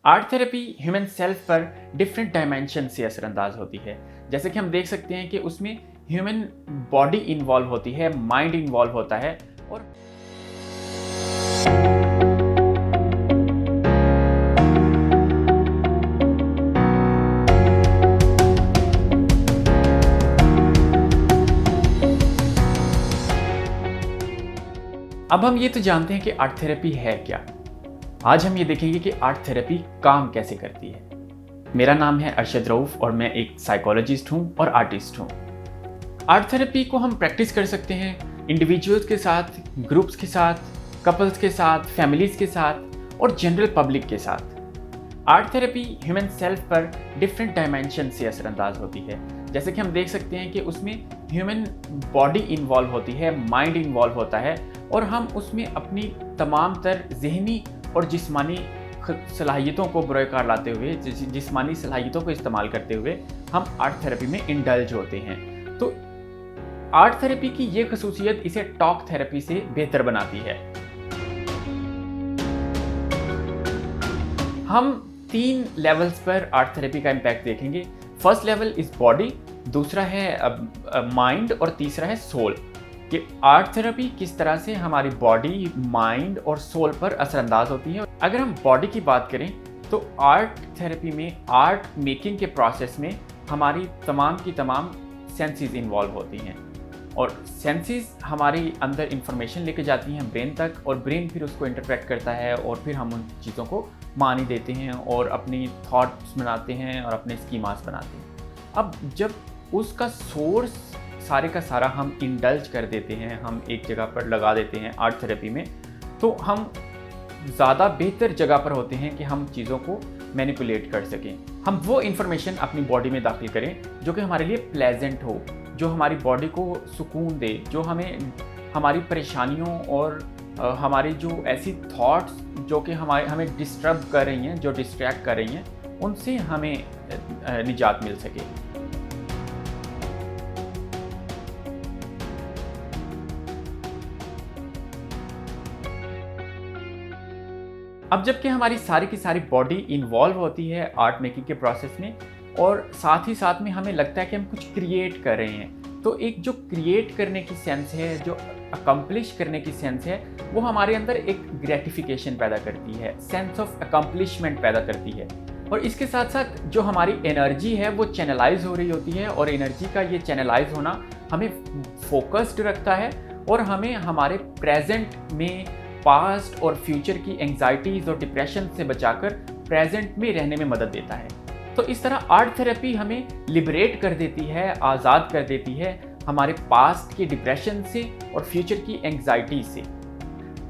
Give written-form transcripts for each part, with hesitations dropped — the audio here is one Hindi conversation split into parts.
आर्ट थेरेपी ह्यूमन सेल्फ पर डिफरेंट डायमेंशन से असरअंदाज होती है। जैसे कि हम देख सकते हैं कि उसमें ह्यूमन बॉडी इन्वॉल्व होती है, माइंड इन्वॉल्व होता है और अब हम ये तो जानते हैं कि आर्ट थेरेपी है क्या। आज हम ये देखेंगे कि आर्ट थेरेपी काम कैसे करती है। मेरा नाम है अरशद रऊफ और मैं एक साइकोलॉजिस्ट हूँ और आर्टिस्ट हूँ। आर्ट थेरेपी को हम प्रैक्टिस कर सकते हैं इंडिविजुअल्स के साथ, ग्रुप्स के साथ, कपल्स के साथ, फैमिलीज के साथ और जनरल पब्लिक के साथ। आर्ट थेरेपी ह्यूमन सेल्फ पर डिफरेंट डायमेंशन से असरअंदाज होती है। जैसे कि हम देख सकते हैं कि उसमें ह्यूमन बॉडी इन्वॉल्व होती है, माइंड इन्वॉल्व होता है और हम उसमें अपनी तमाम तर ज़हनी और जिस्मानी सलाहियतों को बुरकार लाते हुए, जिस्मानी सलाहियतों को इस्तेमाल करते हुए हम आर्ट थेरेपी में इंडल्ज होते हैं। तो आर्ट थेरेपी की ये खसूसियत इसे टॉक थेरेपी से बेहतर बनाती है। हम 3 लेवल्स पर आर्ट थेरेपी का इम्पैक्ट देखेंगे। फर्स्ट लेवल इज बॉडी, दूसरा है माइंड और तीसरा है सोल। कि आर्ट थेरेपी किस तरह से हमारी बॉडी, माइंड और सोल पर असरअंदाज होती है। अगर हम बॉडी की बात करें तो आर्ट थेरेपी में, आर्ट मेकिंग के प्रोसेस में हमारी तमाम की तमाम सेंसेस इन्वॉल्व होती हैं और सेंसेस हमारी अंदर इंफॉर्मेशन लेके जाती हैं ब्रेन तक और ब्रेन फिर उसको इंटरप्रेट करता है और फिर हम उन चीज़ों को मानी देते हैं और अपनी थॉट्स बनाते हैं और अपने स्कीमास बनाते हैं। अब जब उसका सोर्स सारे का सारा हम इंडल्ज कर देते हैं, हम एक जगह पर लगा देते हैं आर्ट थेरेपी में, तो हम ज़्यादा बेहतर जगह पर होते हैं कि हम चीज़ों को मैनिपुलेट कर सकें। हम वो इन्फॉर्मेशन अपनी बॉडी में दाखिल करें जो कि हमारे लिए प्लेजेंट हो, जो हमारी बॉडी को सुकून दे, जो हमें हमारी परेशानियों और हमारी जो ऐसी थॉट्स जो कि हमें डिस्टर्ब कर रही हैं, जो डिस्ट्रैक्ट कर रही हैं, उनसे हमें निजात मिल सके। अब जबकि हमारी सारी की सारी बॉडी इन्वॉल्व होती है आर्ट मेकिंग के प्रोसेस में और साथ ही साथ में हमें लगता है कि हम कुछ क्रिएट कर रहे हैं, तो एक जो क्रिएट करने की सेंस है, जो अकम्प्लिश करने की सेंस है, वो हमारे अंदर एक ग्रेटिफिकेशन पैदा करती है, सेंस ऑफ अकम्प्लिशमेंट पैदा करती है। और इसके साथ साथ जो हमारी एनर्जी है वो चैनलाइज हो रही होती है और एनर्जी का ये चैनलाइज होना हमें फोकस्ड रखता है और हमें हमारे प्रेजेंट में पास्ट और फ्यूचर की एंग्जाइटीज़ और डिप्रेशन से बचाकर प्रेजेंट में रहने में मदद देता है। तो इस तरह आर्ट थेरेपी हमें लिबरेट कर देती है, आज़ाद कर देती है हमारे पास्ट के डिप्रेशन से और फ्यूचर की एंग्जाइटी से।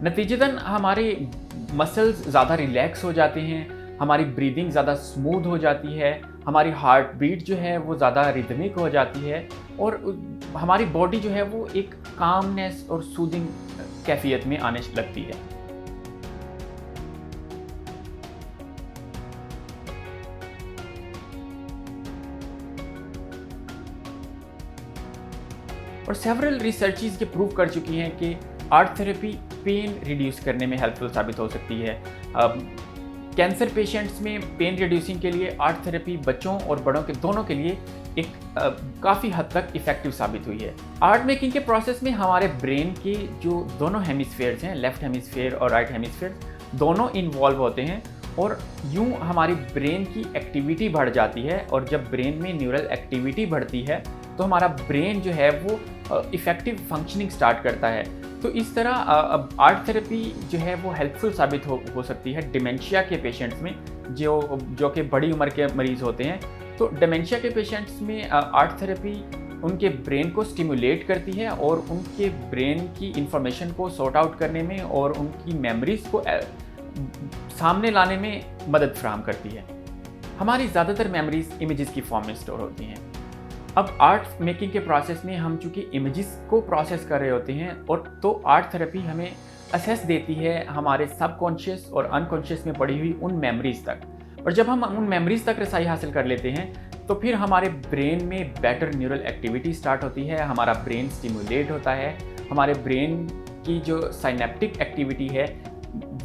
नतीजतन हमारे मसल्स ज़्यादा रिलैक्स हो जाते हैं, हमारी ब्रीदिंग ज़्यादा स्मूथ हो जाती है, हमारी हार्ट बीट जो है वो ज़्यादा रिदमिक हो जाती है और हमारी बॉडी जो है वो एक कामनेस और सूदिंग कैफियत में आने लगती है। और सेवरल रिसर्चेस ये प्रूव कर चुकी हैं कि आर्ट थेरेपी पेन रिड्यूस करने में हेल्पफुल साबित हो सकती है। कैंसर पेशेंट्स में पेन रिड्यूसिंग के लिए आर्ट थेरेपी बच्चों और बड़ों के दोनों के लिए एक काफ़ी हद तक इफ़ेक्टिव साबित हुई है। आर्ट मेकिंग के प्रोसेस में हमारे ब्रेन के जो दोनों हेमिस्फेयर्स हैं, लेफ्ट हेमिस्फेयर और राइट हेमिस्फेयर, दोनों इन्वॉल्व होते हैं और यूं हमारी ब्रेन की एक्टिविटी बढ़ जाती है और जब ब्रेन में न्यूरल एक्टिविटी बढ़ती है तो हमारा ब्रेन जो है वो इफ़ेक्टिव फंक्शनिंग स्टार्ट करता है। तो इस तरह आर्ट थेरेपी जो है वो हेल्पफुल साबित हो सकती है डिमेंशिया के पेशेंट्स में जो कि बड़ी उम्र के मरीज़ होते हैं। तो डिमेंशिया के पेशेंट्स में आर्ट थेरेपी उनके ब्रेन को स्टिमुलेट करती है और उनके ब्रेन की इंफॉर्मेशन को सॉर्ट आउट करने में और उनकी मेमोरीज़ को सामने लाने में मदद फराहम करती है। हमारी ज़्यादातर मेमोरीज़ इमेजेस की फॉर्म में स्टोर होती हैं। अब आर्ट मेकिंग के प्रोसेस में हम चूँकि इमेजेस को प्रोसेस कर रहे होते हैं और तो आर्ट थेरेपी हमें असेस देती है हमारे सबकॉन्शियस और अनकॉन्शियस में पड़ी हुई उन मेमोरीज़ तक। और जब हम उन मेमोरीज़ तक रसाई हासिल कर लेते हैं तो फिर हमारे ब्रेन में बेटर न्यूरल एक्टिविटी स्टार्ट होती है, हमारा ब्रेन स्टिमुलेट होता है, हमारे ब्रेन की जो साइनेप्टिक एक्टिविटी है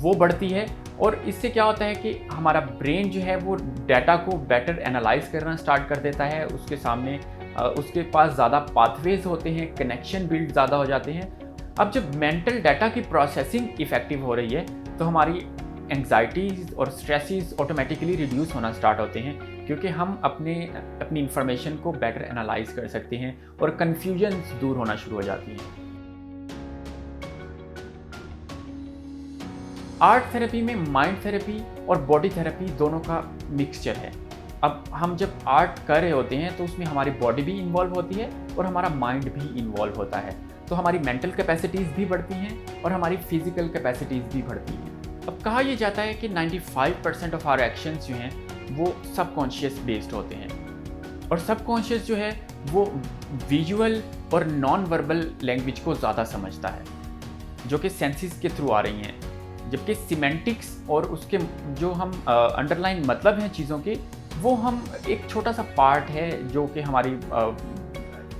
वो बढ़ती है और इससे क्या होता है कि हमारा ब्रेन जो है वो डाटा को बेटर एनालाइज करना स्टार्ट कर देता है, उसके सामने उसके पास ज़्यादा पाथवेज होते हैं, कनेक्शन बिल्ड ज़्यादा हो जाते हैं। अब जब मेंटल डाटा की प्रोसेसिंग इफ़ेक्टिव हो रही है तो हमारी एंग्जाइटीज़ और स्ट्रेसेस ऑटोमेटिकली रिड्यूस होना स्टार्ट होते हैं, क्योंकि हम अपनी इंफॉर्मेशन को बेटर एनालाइज कर सकते हैं और कन्फ्यूजन्स दूर होना शुरू हो जाती हैं। आर्ट थेरेपी में माइंड थेरेपी और बॉडी थेरेपी दोनों का मिक्सचर है। अब हम जब आर्ट कर रहे होते हैं तो उसमें हमारी बॉडी भी इन्वॉल्व होती है और हमारा माइंड भी इन्वॉल्व होता है, तो हमारी मेंटल कैपेसिटीज़ भी बढ़ती हैं और हमारी फिजिकल कैपेसिटीज़ भी बढ़ती हैं। अब कहा यह जाता है कि 95% ऑफ आवर एक्शंस जो हैं वो सबकॉन्शियस बेस्ड होते हैं, और सबकॉन्शियस जो है वो विजुअल और नॉन वर्बल लैंग्वेज को ज़्यादा समझता है, जो कि सेंसेस के थ्रू आ रही हैं, जबकि सिमेंटिक्स और उसके जो हम अंडरलाइन मतलब हैं चीज़ों के, वो हम एक छोटा सा पार्ट है जो कि हमारी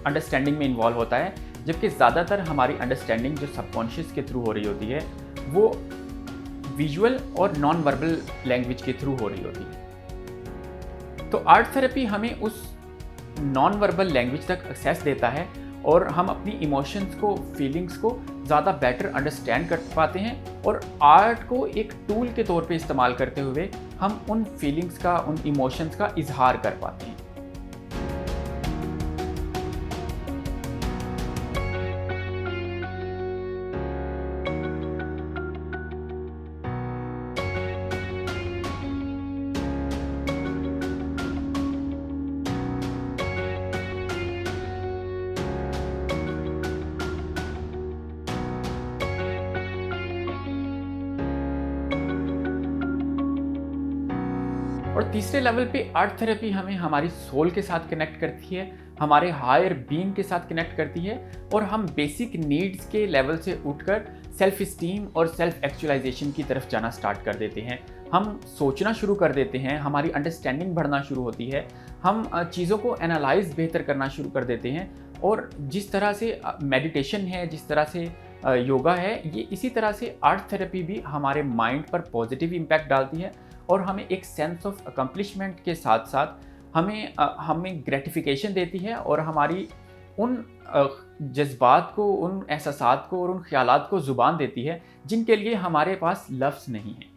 अंडरस्टैंडिंग में इन्वॉल्व होता है, जबकि ज़्यादातर हमारी अंडरस्टैंडिंग जो सबकॉन्शियस के थ्रू हो रही होती है वो विजुअल और नॉन वर्बल लैंग्वेज के थ्रू हो रही होती है। तो आर्ट थेरेपी हमें उस नॉन वर्बल लैंग्वेज तक एक्सेस देता है और हम अपनी इमोशंस को, फीलिंग्स को ज़्यादा बेटर अंडरस्टैंड कर पाते हैं, और आर्ट को एक टूल के तौर पे इस्तेमाल करते हुए हम उन फीलिंग्स का, उन इमोशंस का इजहार कर पाते हैं। और तीसरे लेवल पे आर्ट थेरेपी हमें हमारी सोल के साथ कनेक्ट करती है, हमारे हायर बीइंग के साथ कनेक्ट करती है, और हम बेसिक नीड्स के लेवल से उठकर सेल्फ इस्टीम और सेल्फ एक्चुअलाइजेशन की तरफ जाना स्टार्ट कर देते हैं। हम सोचना शुरू कर देते हैं, हमारी अंडरस्टैंडिंग बढ़ना शुरू होती है, हम चीज़ों को एनालाइज बेहतर करना शुरू कर देते हैं, और जिस तरह से मेडिटेशन है, जिस तरह से योगा है, ये इसी तरह से आर्ट थेरेपी भी हमारे माइंड पर पॉजिटिव इम्पैक्ट डालती है और हमें एक सेंस ऑफ अकम्पलिशमेंट के साथ साथ हमें ग्रेटिफिकेशन देती है, और हमारी उन जज्बात को, उन एहसासात को और उन ख्यालात को ज़ुबान देती है जिनके लिए हमारे पास लफ्ज़ नहीं है।